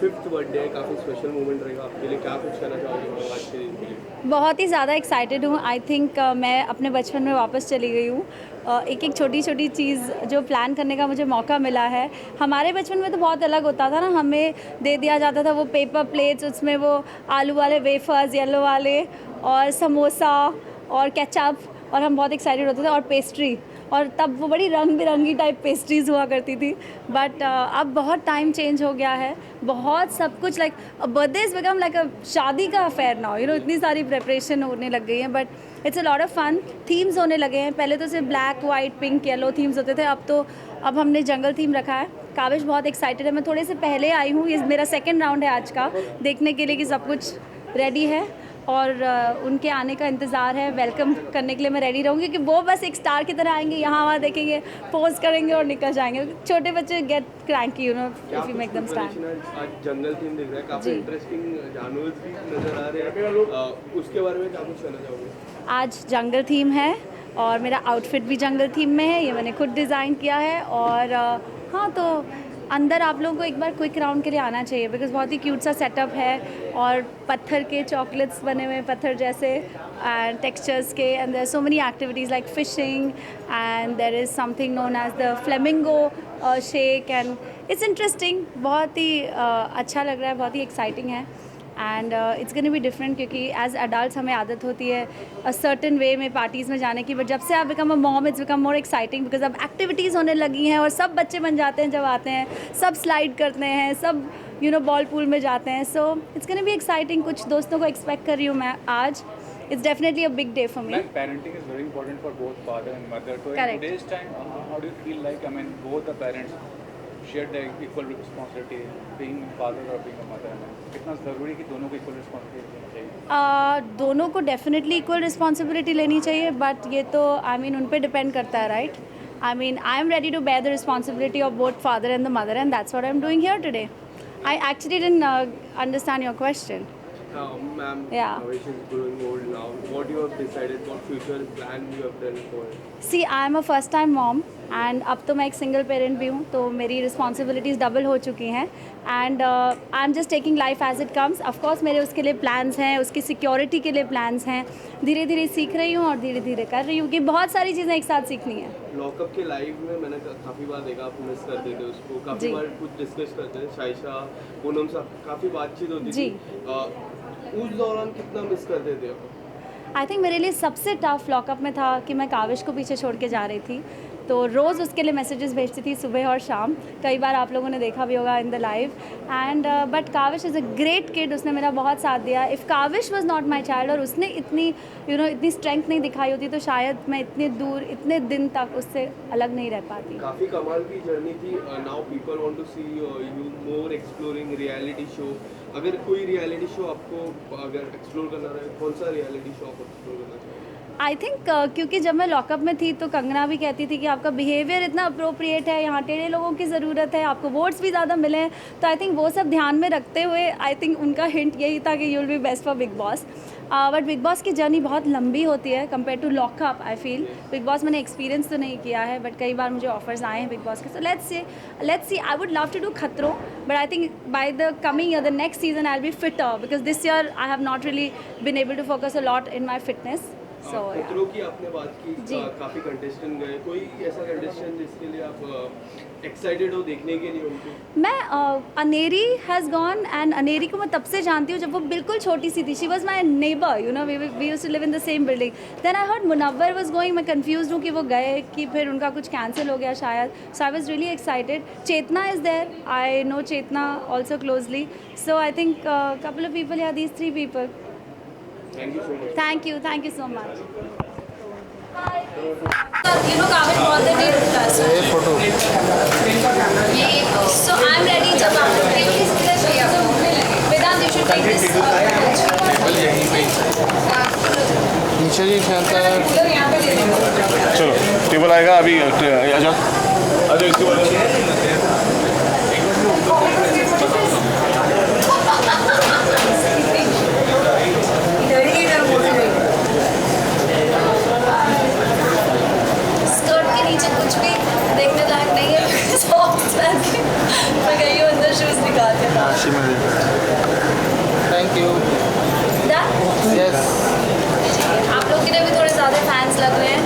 5th birthday है, काफ़ी special moment रहेगा आपके लिए, क्या कुछ कहना चाहोगे मैम आज के दिन के लिए? बहुत ही ज़्यादा एक्साइटेड हूँ। आई थिंक मैं अपने बचपन में वापस चली गई हूँ। एक एक छोटी छोटी चीज़ जो प्लान करने का मुझे मौका मिला है। हमारे बचपन में तो बहुत अलग होता था ना, हमें दे दिया जाता था वो पेपर प्लेट्स, उसमें वो आलू वाले वेफर्स येलो वाले और समोसा और केचप, और हम बहुत एक्साइटेड होते थे, और पेस्ट्री, और तब वो बड़ी रंग बिरंगी टाइप पेस्ट्रीज़ हुआ करती थी। बट अब बहुत टाइम चेंज हो गया है, बहुत सब कुछ लाइक बर्थडेज बिकम लाइक अ शादी का अफेयर नाउ, इतनी सारी प्रिपरेशन होने लग गई हैं। But it's a lot of fun. Themes होने लगे हैं, पहले तो सिर्फ black white pink yellow themes होते थे, अब हमने जंगल थीम रखा है। काविश बहुत एक्साइटेड है, मैं थोड़े से पहले आई हूँ, ये मेरा सेकेंड राउंड है आज का, देखने के लिए कि सब कुछ रेडी है, और उनके आने का इंतज़ार है। वेलकम करने के लिए मैं रेडी रहूँगी, कि वो बस एक स्टार की तरह आएंगे, यहाँ वहाँ देखेंगे, पोज करेंगे और निकल जाएंगे। छोटे बच्चे get cranky if you make them stand. आज जंगल थीम दिख रहा है, काफ़ी इंटरेस्टिंग जानवर भी नज़र आ रहे हैं, उसके बारे में क्या कुछ कहना चाहोगे? आज जंगल थीम है और मेरा आउटफिट भी जंगल थीम में है, ये मैंने खुद डिज़ाइन किया है। और हाँ, तो अंदर आप लोगों को एक बार क्विक राउंड के लिए आना चाहिए, बिकॉज बहुत ही क्यूट सा सेटअप है, और पत्थर के चॉकलेट्स बने हुए हैं, पत्थर जैसे एंड टेक्सचर्स के, and there so many activities like fishing, and there is something known as the flamingo shake, and it's interesting. बहुत ही अच्छा लग रहा है, बहुत ही एक्साइटिंग है, and it's gonna be different, क्योंकि एज अडल्ट हमें आदत होती है अ सर्टन वे में पार्टीज़ में जाने की, बट जब से आप become a mom it's become more exciting, because अब एक्टिविटीज़ होने लगी हैं और सब बच्चे बन जाते हैं जब आते हैं, सब स्लाइड करते हैं, सब बॉल पूल में जाते हैं। So it's gonna be exciting. कुछ दोस्तों को एक्सपेक्ट कर रही हूँ मैं आज। It's definitely a big day for me. Like parenting is very important for both father and mother. So Correct. in today's time, how do you feel like, both the parents share the equal responsibility, being father or being a mother? कितना ज़रूरी है कि दोनों को equal responsibility लेनी चाहिए? दोनों को डेफिनेटली इक्वल रिस्पॉन्सिबिलिटी लेनी चाहिए, बट ये तो उन पे डिपेंड करता है, right? I am ready to bear the responsibility of both father and the mother, and that's what I am doing here today. I actually didn't understand your question. Ma'am, Yeah. Kavish is growing old now. What you have decided, what future plan you have done for it? See I am a first time mom, and अब तो मैं एक single parent भी हूँ, तो मेरी responsibilities double हो चुकी हैं, and I am just taking life as it comes. Of course मेरे उसके लिए प्लान्स हैं, उसकी सिक्योरिटी के लिए प्लान्स हैं. धीरे धीरे सीख रही हूँ और धीरे धीरे कर रही हूँ, कि बहुत सारी चीज़ें एक साथ सीखनी है. लॉकअप के लाइव में मैंने काफ़ी बार देखा, आप मिस करते थे उसको, काफ़ी बार कुछ डिस्कस करते थे, शाइशा पूनम साहब, काफ़ी बातचीत होती थी. उस दौरान कितना मिस करते थे आप? आई थिंक मेरे लिए सबसे टफ लॉकअप में था कि मैं काविश को पीछे छोड़ के जा रही थी, तो रोज़ उसके लिए मैसेजेस भेजती थी सुबह और शाम. कई बार आप लोगों ने देखा भी होगा in the live. And but Kavish is a great kid, उसने मेरा बहुत साथ दिया. If Kavish was not my child, और उसने इतनी इतनी स्ट्रेंथ नहीं दिखाई होती, तो शायद मैं इतने दूर इतने दिन तक उससे अलग नहीं रह पाती. काफ़ी कमाल की जर्नी थी. Now people want to see you more exploring reality show. अगर कोई रियलिटी शो आपको अगर एक्सप्लोर करना रहे, कौन सा रियलिटी शो आप एक्सप्लोर करना चाहिए? आई थिंक क्योंकि जब मैं लॉकअप में थी तो कंगना भी कहती थी कि आपका बिहेवियर इतना अप्रोप्रिएट है, यहाँ टेढ़े लोगों की ज़रूरत है, आपको वोट्स भी ज़्यादा मिले हैं. तो आई थिंक वो सब ध्यान में रखते हुए आई थिंक उनका हिंट यही था कि you will be best for Bigg Boss. But Bigg Boss की जर्नी बहुत लंबी होती है compare to lockup. I feel Bigg Boss मैंने एक्सपीरियंस तो नहीं किया है, बट कई बार मुझे ऑफर्स आए हैं बिग बॉस के. So let's see. I would love to do Khatron, but I think by the coming year, the next season I will be fitter, because this year I have not really been able to focus a lot in my fitness. Khatron की आपने बात की, काफ़ी contestant गए, कोई ऐसा contestant जिसके लिए आप एक्साइटेड हो देखने के लिए उनको? मैं Aneri has gone, and Aneri को मैं तब से जानती हूँ जब वो बिल्कुल छोटी सी थी. She was my neighbour, we used to live in the same building. Then I heard Munawar was going. मैं कंफ्यूज हूँ कि वो गए कि फिर उनका कुछ कैंसिल हो गया शायद. So I was really excited. Chetna is there, I know Chetna also closely. So I think couple of people, या these 3 people. Thank you so much. Thank you so much. Kavish बहुत देर नहीं रुकता है. ये फोटो So I'm ready. जब आप लोग वेदांत, you should take this. नीचे ही फैलता है. चलो टेबल आएगा अभी. आजा इसके बाद स्कर्ट के नीचे कुछ भी देखने लायक नहीं है. मैं गई हूँ अंदर, शूज़ निकाल के. Thank you. Done? यस। आप लोग के लिए भी थोड़े ज़्यादा फैंस लग रहे हैं।